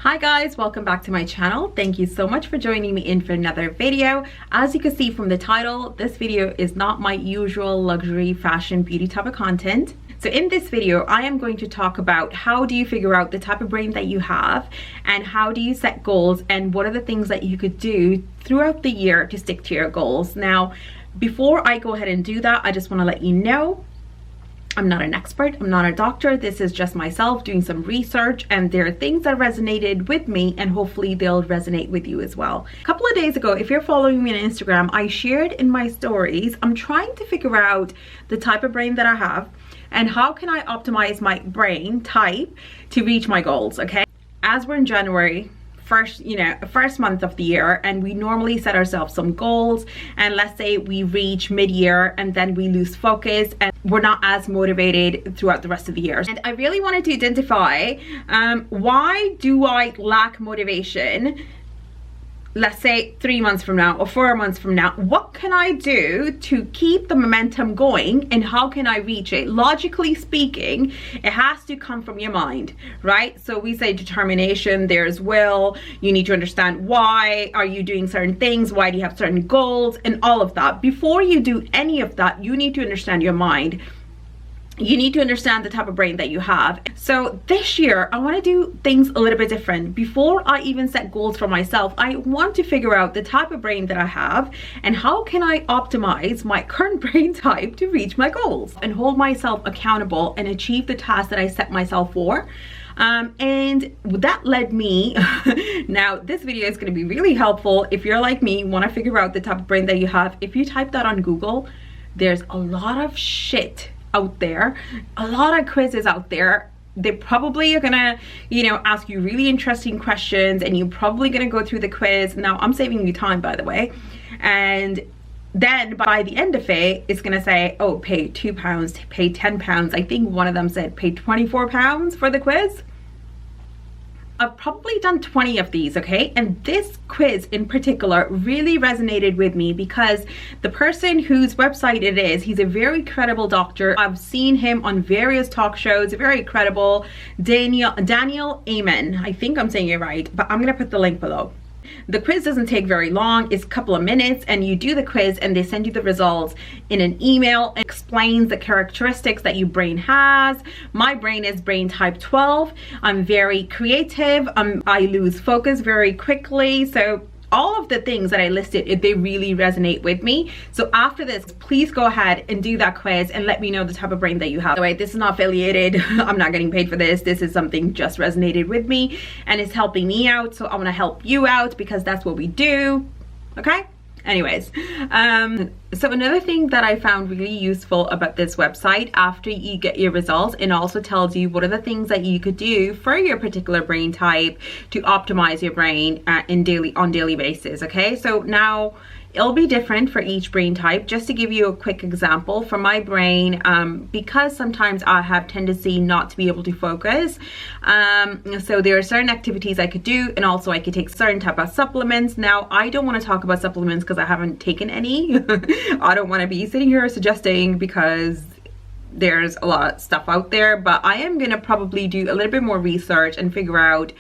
Hi guys, welcome back to my channel. Thank you so much for joining me in for another video. As you can see from the title, this video is not my usual luxury fashion beauty type of content. So in this video, I am going to talk about how do you figure out the type of brain that you have and how do you set goals and what are the things that you could do throughout the year to stick to your goals. Now, before I go ahead and do that, I just want to let you know I'm not an expert, I'm not a doctor. This is just myself doing some research, and there are things that resonated with me and hopefully they'll resonate with you as well. A couple of days ago, if you're following me on Instagram, I shared in my stories, I'm trying to figure out the type of brain that I have and how can I optimize my brain type to reach my goals, okay? As we're in January, first month of the year, and we normally set ourselves some goals, and let's say we reach mid-year and then we lose focus and we're not as motivated throughout the rest of the year. And I really wanted to identify why do I lack motivation, let's say 3 months from now or 4 months from now. What can I do to keep the momentum going and how can I reach it? Logically speaking, it has to come from your mind, right? So we say determination, there's will, you need to understand why are you doing certain things, why do you have certain goals, and all of that. Before you do any of that, you need to understand your mind. You need to understand the type of brain that you have. So this year, I want to do things a little bit different. Before I even set goals for myself, I want to figure out the type of brain that I have and how can I optimize my current brain type to reach my goals and hold myself accountable and achieve the task that I set myself for. And that led me, now this video is going to be really helpful if you're like me, want to figure out the type of brain that you have. If you type that on Google, there's a lot of shit out there, a lot of quizzes out there. They probably are gonna, ask you really interesting questions and you're probably gonna go through the quiz. Now, I'm saving you time, by the way. And then by the end of it, it's gonna say, oh, pay £2, pay £10. I think one of them said pay £24 for the quiz. I've probably done 20 of these, okay? And this quiz in particular really resonated with me because the person whose website it is, he's a very credible doctor. I've seen him on various talk shows, very credible. Daniel Amen. I think I'm saying it right, but I'm gonna put the link below. The quiz doesn't take very long. It's a couple of minutes and you do the quiz and they send you the results in an email. It explains the characteristics that your brain has. My brain is brain type 12. I'm very creative. I lose focus very quickly. So all of the things that I listed, they really resonate with me. So after this, please go ahead and do that quiz and let me know the type of brain that you have. By the way, this is not affiliated. I'm not getting paid for this. This is something just resonated with me and it's helping me out. So I want to help you out because that's what we do. Okay? Anyways, so another thing that I found really useful about this website after you get your results, it also tells you what are the things that you could do for your particular brain type to optimize your brain on daily basis. Okay, so now it'll be different for each brain type. Just to give you a quick example, for my brain, because sometimes I have tendency not to be able to focus, so there are certain activities I could do, and also I could take certain type of supplements. Now, I don't want to talk about supplements because I haven't taken any. I don't want to be sitting here suggesting because there's a lot of stuff out there, but I am gonna probably do a little bit more research and figure out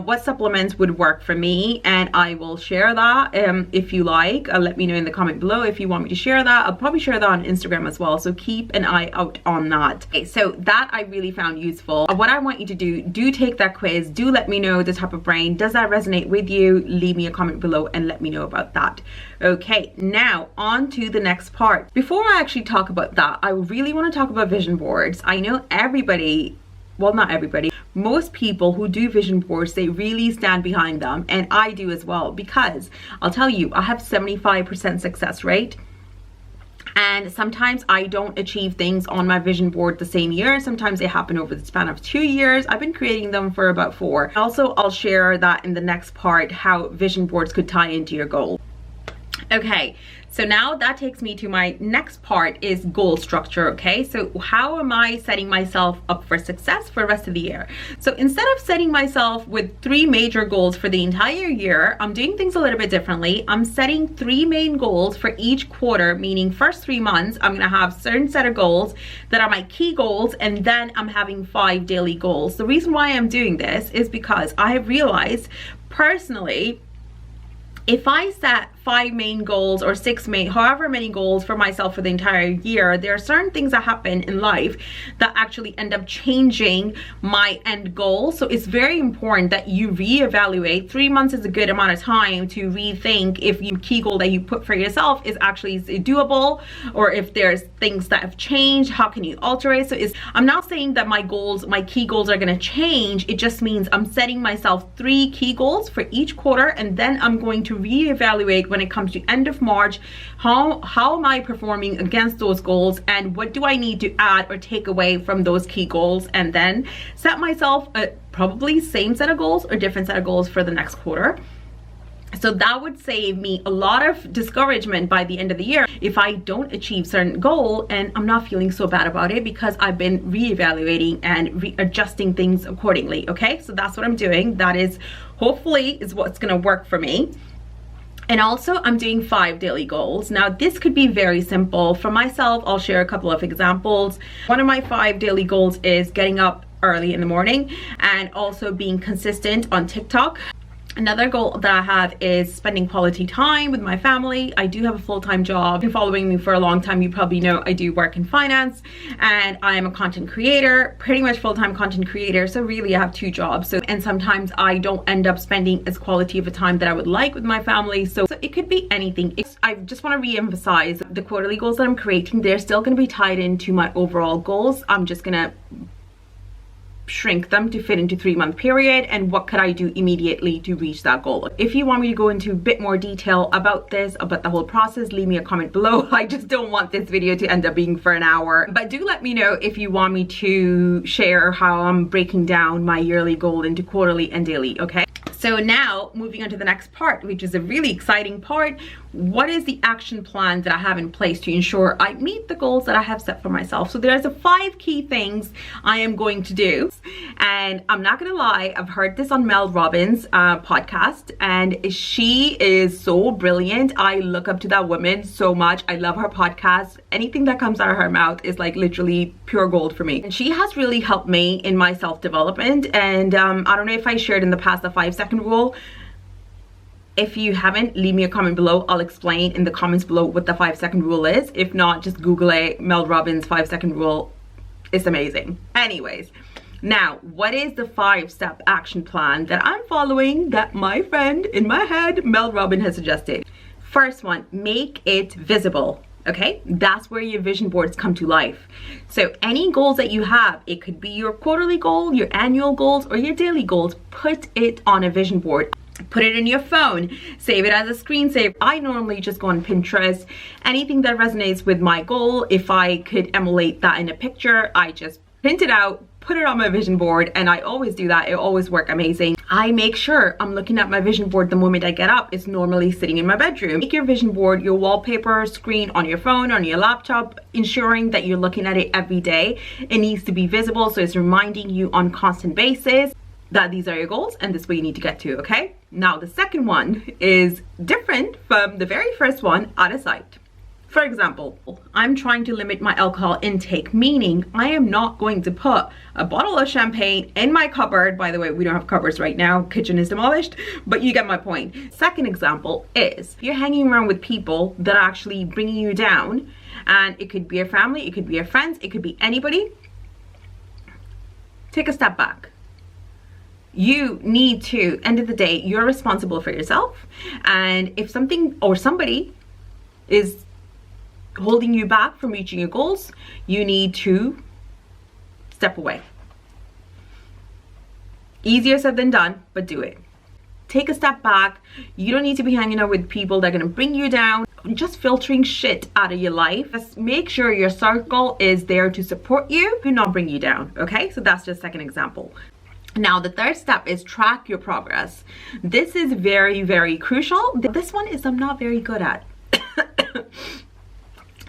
what supplements would work for me, and I will share that if you like. Let me know in the comment below if you want me to share that. I'll probably share that on Instagram as well, so keep an eye out on that. Okay, so that I really found useful. What I want you to do take that quiz. Do let me know the type of brain. Does that resonate with you? Leave me a comment below and let me know about that. Okay, now on to the next part. Before I actually talk about that, I really want to talk about vision boards. I know everybody, well, not everybody, most people who do vision boards, they really stand behind them, and I do as well, because I'll tell you, I have 75% success rate. And sometimes I don't achieve things on my vision board the same year. Sometimes they happen over the span of 2 years. I've been creating them for about 4. Also, I'll share that in the next part, how vision boards could tie into your goal. Okay, so now that takes me to my next part, is goal structure. Okay, so how am I setting myself up for success for the rest of the year? So instead of setting myself with 3 major goals for the entire year, I'm doing things a little bit differently. I'm setting 3 main goals for each quarter, meaning first 3 months I'm gonna have certain set of goals that are my key goals, and then I'm having 5 daily goals. The reason why I'm doing this is because I have realized personally, if I set 5 main goals or 6 main, however many goals for myself for the entire year, there are certain things that happen in life that actually end up changing my end goal. So it's very important that you reevaluate. 3 months is a good amount of time to rethink if your key goal that you put for yourself is actually doable, or if there's things that have changed, how can you alter it? So I'm not saying that my goals, my key goals are going to change. It just means I'm setting myself 3 key goals for each quarter, and then I'm going to reevaluate when it comes to end of March, how am I performing against those goals, and what do I need to add or take away from those key goals, and then set myself a probably same set of goals or different set of goals for the next quarter. So that would save me a lot of discouragement by the end of the year if I don't achieve certain goal, and I'm not feeling so bad about it because I've been reevaluating and readjusting things accordingly. Okay, so that's what I'm doing. That is hopefully is what's going to work for me. And also I'm doing 5 daily goals. Now this could be very simple. For myself, I'll share a couple of examples. One of my 5 daily goals is getting up early in the morning and also being consistent on TikTok. Another goal that I have is spending quality time with my family. I do have a full-time job. If you're following me for a long time, you probably know I do work in finance, and I am a content creator, pretty much full-time content creator. So really I have 2 jobs. And sometimes I don't end up spending as quality of a time that I would like with my family. So it could be anything. I just want to re-emphasize the quarterly goals that I'm creating. They're still going to be tied into my overall goals. I'm just going to shrink them to fit into 3-month period, and what could I do immediately to reach that goal. If you want me to go into a bit more detail about this, about the whole process, leave me a comment below. I just don't want this video to end up being for an hour, but do let me know if you want me to share how I'm breaking down my yearly goal into quarterly and daily. Okay, so now moving on to the next part, which is a really exciting part. What is the action plan that I have in place to ensure I meet the goals that I have set for myself? So there's 5 key things I am going to do. And I'm not gonna lie, I've heard this on Mel Robbins' podcast, and she is so brilliant. I look up to that woman so much. I love her podcast. Anything that comes out of her mouth is like literally pure gold for me. And she has really helped me in my self-development. And I don't know if I shared in the past the 5-second rule. If you haven't, leave me a comment below. I'll explain in the comments below what the 5-second rule is. If not, just Google it, Mel Robbins 5-second rule. It's amazing. Anyways, now what is the 5-step action plan that I'm following that my friend in my head, Mel Robbins, has suggested? First one, make it visible. Okay, that's where your vision boards come to life. So any goals that you have, it could be your quarterly goal, your annual goals, or your daily goals, put it on a vision board. Put it in your phone, save it as a screensaver. I normally just go on Pinterest. Anything that resonates with my goal, if I could emulate that in a picture, I just print it out, put it on my vision board, and I always do that. It always works amazing. I make sure I'm looking at my vision board the moment I get up. It's normally sitting in my bedroom. Make your vision board your wallpaper screen on your phone, on your laptop, ensuring that you're looking at it every day. It needs to be visible, so it's reminding you on constant basis that these are your goals and this is where you need to get to. Okay, now the second one is different from the very first one, out of sight. For example, I'm trying to limit my alcohol intake, meaning I am not going to put a bottle of champagne in my cupboard. By the way, we don't have cupboards right now, kitchen is demolished, but you get my point. Second example is you're hanging around with people that are actually bringing you down, and it could be your family, it could be your friends, it could be anybody. Take a step back. You need to, end of the day, you're responsible for yourself, and if something or somebody is holding you back from reaching your goals, you need to step away. Easier said than done, but do it. Take a step back. You don't need to be hanging out with people that are going to bring you down, just filtering shit out of your life. Just make sure your circle is there to support you, do not bring you down. Okay, so that's just second example. Now the third step is track your progress. This is very, very crucial. This one is I'm not very good at.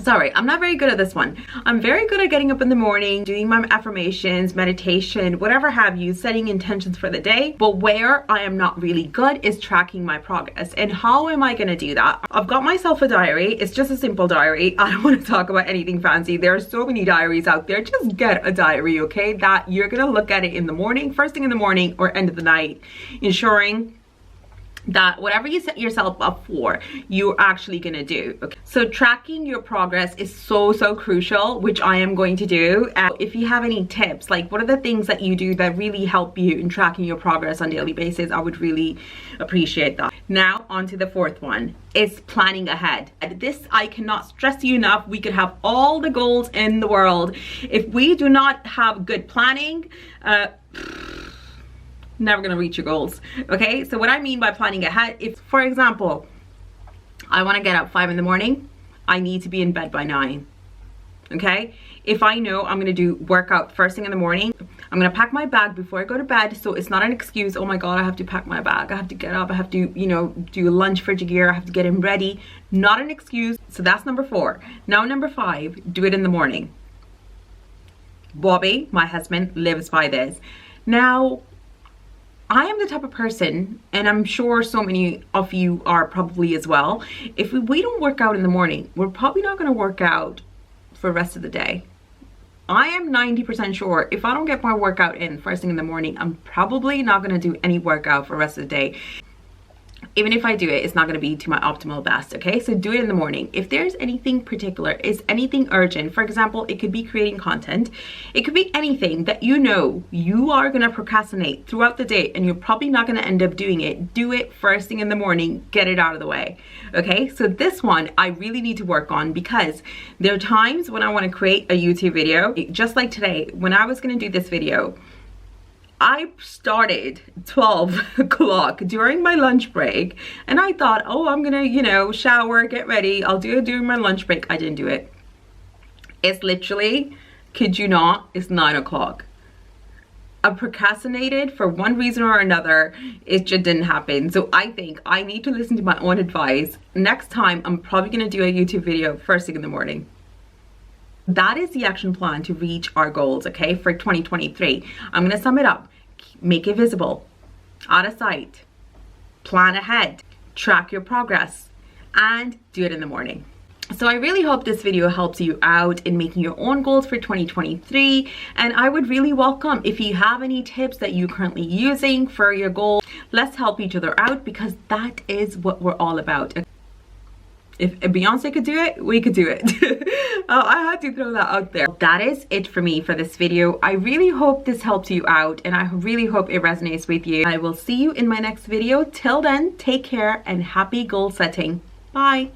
Sorry, I'm not very good at this one. I'm very good at getting up in the morning, doing my affirmations, meditation, whatever have you, setting intentions for the day. But where I am not really good is tracking my progress. And how am I gonna do that? I've got myself a diary. It's just a simple diary. I don't want to talk about anything fancy. There are so many diaries out there. Just get a diary, okay? That you're gonna look at it in the morning, first thing in the morning or end of the night, ensuring that whatever you set yourself up for, you're actually gonna do. Okay, so tracking your progress is so crucial, which I am going to do. If you have any tips, like what are the things that you do that really help you in tracking your progress on a daily basis, I would really appreciate that. Now on to the fourth one, is planning ahead. This I cannot stress you enough. We could have all the goals in the world, if we do not have good planning, never gonna reach your goals. Okay, so what I mean by planning ahead, if for example I want to get up 5 in the morning, I need to be in bed by 9. Okay, if I know I'm gonna do workout first thing in the morning, I'm gonna pack my bag before I go to bed, so it's not an excuse, oh my god, I have to pack my bag, I have to get up, I have to, you know, do lunch for Jagir, I have to get him ready. Not an excuse. So that's number 4. Now number 5, do it in the morning. Bobby, my husband, lives by this. Now I am the type of person, and I'm sure so many of you are probably as well, if we don't work out in the morning, we're probably not going to work out for the rest of the day. I am 90% sure if I don't get my workout in first thing in the morning, I'm probably not going to do any workout for the rest of the day. Even if I do it, it's not going to be to my optimal best. Okay, so do it in the morning. If there's anything particular, is anything urgent, for example, it could be creating content, it could be anything that you know you are going to procrastinate throughout the day and you're probably not going to end up doing it, do it first thing in the morning, get it out of the way. Okay, so this one I really need to work on, because there are times when I want to create a YouTube video, just like today when I was going to do this video, I started 12 o'clock during my lunch break, and I thought, oh, I'm gonna, you know, shower, get ready, I'll do it during my lunch break. I didn't do it. It's literally, kid you not, it's 9 o'clock. I procrastinated for one reason or another. It just didn't happen. So I think I need to listen to my own advice. Next time, I'm probably gonna do a YouTube video first thing in the morning. That is the action plan to reach our goals, okay, for 2023. I'm gonna sum it up. Make it visible, out of sight, plan ahead, track your progress, and do it in the morning. So I really hope this video helps you out in making your own goals for 2023. And I would really welcome if you have any tips that you're currently using for your goals. Let's help each other out, because that is what we're all about. If Beyonce could do it, we could do it. Oh, I had to throw that out there. That is it for me for this video. I really hope this helps you out, and I really hope it resonates with you. I will see you in my next video. Till then, take care and happy goal setting. Bye.